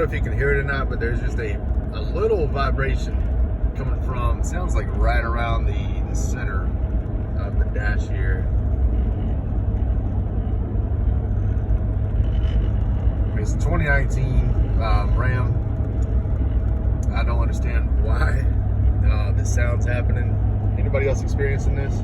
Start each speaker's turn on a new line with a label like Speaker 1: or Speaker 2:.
Speaker 1: know if you can hear it or not, but there's just a little vibration coming from, sounds like right around the center of the dash here. It's a 2019 Ram. I don't understand why this sound's happening. Anybody else experiencing this?